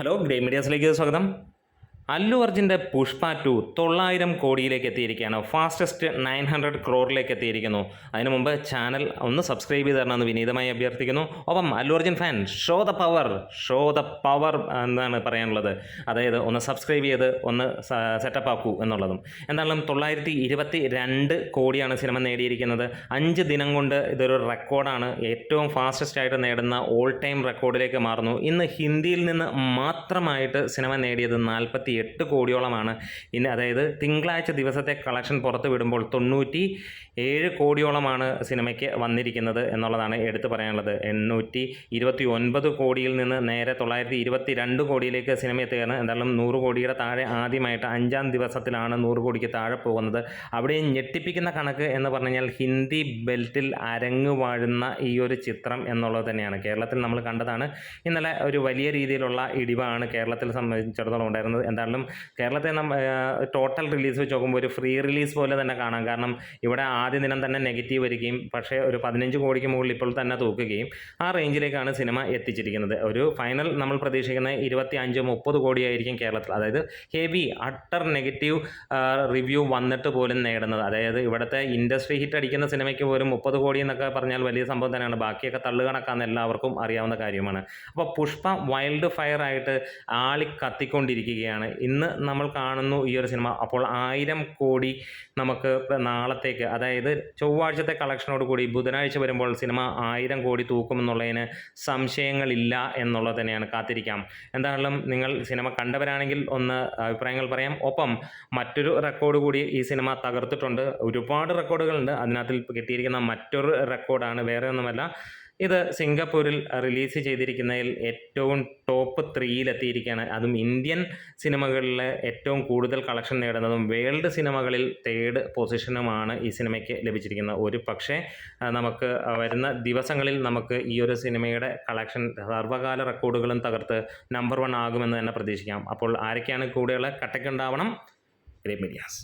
Hello grey മീഡിയാസിലേക്ക് സ്വാഗതം. അല്ലു അർജുൻ്റെ പുഷ്പ 2 900 കോടിയിലേക്ക് എത്തിയിരിക്കുകയാണ്. ഫാസ്റ്റസ്റ്റ് 900 ക്രോറിലേക്ക് എത്തിയിരിക്കുന്നു. അതിനു മുമ്പ് ചാനൽ ഒന്ന് സബ്സ്ക്രൈബ് ചെയ്ത് തരണമെന്ന് വിനീതമായി അഭ്യർത്ഥിക്കുന്നു. ഒപ്പം Allu Arjun fan show the power എന്നാണ് പറയാനുള്ളത്. അതായത് ഒന്ന് സബ്സ്ക്രൈബ് ചെയ്ത് ഒന്ന് സെറ്റപ്പ് ആക്കൂ എന്നുള്ളതും. എന്തായാലും 922 കോടിയാണ് സിനിമ നേടിയിരിക്കുന്നത്. 5 ദിനം കൊണ്ട് ഇതൊരു റെക്കോർഡാണ്. ഏറ്റവും ഫാസ്റ്റസ്റ്റ് ആയിട്ട് നേടുന്ന ഓൾ ടൈം റെക്കോർഡിലേക്ക് മാറുന്നു. ഇന്ന് ഹിന്ദിയിൽ നിന്ന് മാത്രമായിട്ട് സിനിമ നേടിയത് 48 കോടിയോളമാണ്. ഇന്ന് അതായത് തിങ്കളാഴ്ച ദിവസത്തെ കളക്ഷൻ പുറത്ത് വിടുമ്പോൾ 97 കോടിയോളമാണ് സിനിമയ്ക്ക് വന്നിരിക്കുന്നത് എന്നുള്ളതാണ് എടുത്തു പറയാനുള്ളത്. 829 കോടിയിൽ നിന്ന് നേരെ 922 കോടിയിലേക്ക് സിനിമ എത്തുകയാണ്. എന്തായാലും 100 കോടിയുടെ താഴെ ആദ്യമായിട്ട് 5-ാം ദിവസത്തിലാണ് 100 കോടിക്ക് താഴെ പോകുന്നത്. അവിടെ ഞെട്ടിപ്പിക്കുന്ന കണക്ക് എന്ന് പറഞ്ഞു കഴിഞ്ഞാൽ ഹിന്ദി ബെൽറ്റിൽ അരങ്ങ് വാഴുന്ന ഈ ഒരു ചിത്രം എന്നുള്ളത് തന്നെയാണ്. കേരളത്തിൽ നമ്മൾ കണ്ടതാണ്. ഇന്നലെ ഒരു വലിയ രീതിയിലുള്ള ഇടിവാണ് കേരളത്തിൽ സംബന്ധിച്ചിടത്തോളം ഉണ്ടായിരുന്നത്. എന്തായാലും കേരളത്തെ ടോട്ടൽ റിലീസ് വെച്ച് നോക്കുമ്പോൾ ഒരു ഫ്രീ റിലീസ് പോലെ തന്നെ കാണാം. കാരണം ഇവിടെ ആദ്യ ദിനം തന്നെ നെഗറ്റീവ് വരികയും പക്ഷേ ഒരു 15 കോടിക്ക് മുകളിൽ ഇപ്പോൾ തന്നെ തൂക്കുകയും ആ റേഞ്ചിലേക്കാണ് സിനിമ എത്തിച്ചിരിക്കുന്നത്. ഒരു ഫൈനൽ നമ്മൾ പ്രതീക്ഷിക്കുന്ന 25-30 കോടിയായിരിക്കും കേരളത്തിൽ. അതായത് ഹെവി അട്ടർ നെഗറ്റീവ് റിവ്യൂ വന്നിട്ട് പോലും നേടുന്നത്. അതായത് ഇവിടുത്തെ ഇൻഡസ്ട്രി ഹിറ്റ് അടിക്കുന്ന സിനിമയ്ക്ക് പോലും 30 കോടി എന്നൊക്കെ പറഞ്ഞാൽ വലിയ സംഭവം തന്നെയാണ്. ബാക്കിയൊക്കെ തള്ളുകണക്കാന്ന് എല്ലാവർക്കും അറിയാവുന്ന കാര്യമാണ്. അപ്പോൾ പുഷ്പ വൈൽഡ് ഫയർ ആയിട്ട് ആളി കത്തിക്കൊണ്ടിരിക്കുകയാണ്. ഇന്ന് നമ്മൾ കാണുന്നു ഈ ഒരു സിനിമ. അപ്പോൾ 1000 കോടി നമുക്ക് നാളത്തേക്ക്, അതായത് ചൊവ്വാഴ്ചത്തെ കളക്ഷനോട് കൂടി ബുധനാഴ്ച വരുമ്പോൾ സിനിമ 1000 കോടി തൂക്കുമെന്നുള്ളതിന് സംശയങ്ങളില്ല എന്നുള്ളത് തന്നെയാണ്. കാത്തിരിക്കാം. എന്തായാലും നിങ്ങൾ സിനിമ കണ്ടവരാണെങ്കിൽ ഒന്ന് അഭിപ്രായങ്ങൾ പറയാം. ഒപ്പം മറ്റൊരു റെക്കോർഡ് കൂടി ഈ സിനിമ തകർത്തിട്ടുണ്ട്. ഒരുപാട് റെക്കോർഡുകളുണ്ട്. അതിനകത്തിൽ കിട്ടിയിരിക്കുന്ന മറ്റൊരു റെക്കോർഡാണ്, വേറെ ഒന്നുമല്ല, ഇത് സിംഗപ്പൂരിൽ റിലീസ് ചെയ്തിരിക്കുന്നതിൽ ഏറ്റവും ടോപ്പ് 3 എത്തിയിരിക്കുകയാണ്. അതും ഇന്ത്യൻ സിനിമകളിൽ ഏറ്റവും കൂടുതൽ കളക്ഷൻ നേടുന്നതും വേൾഡ് സിനിമകളിൽ 3rd പൊസിഷനുമാണ് ഈ സിനിമയ്ക്ക് ലഭിച്ചിരിക്കുന്നത്. ഒരു പക്ഷേ നമുക്ക് വരുന്ന ദിവസങ്ങളിൽ നമുക്ക് ഈ ഒരു സിനിമയുടെ കളക്ഷൻ സർവ്വകാല റെക്കോർഡുകളും തകർത്ത് നമ്പർ 1 ആകുമെന്ന് തന്നെ പ്രതീക്ഷിക്കാം. അപ്പോൾ ആരൊക്കെയാണ് കൂടെയുള്ള കട്ടക്കുണ്ടാവണം? Grey medias.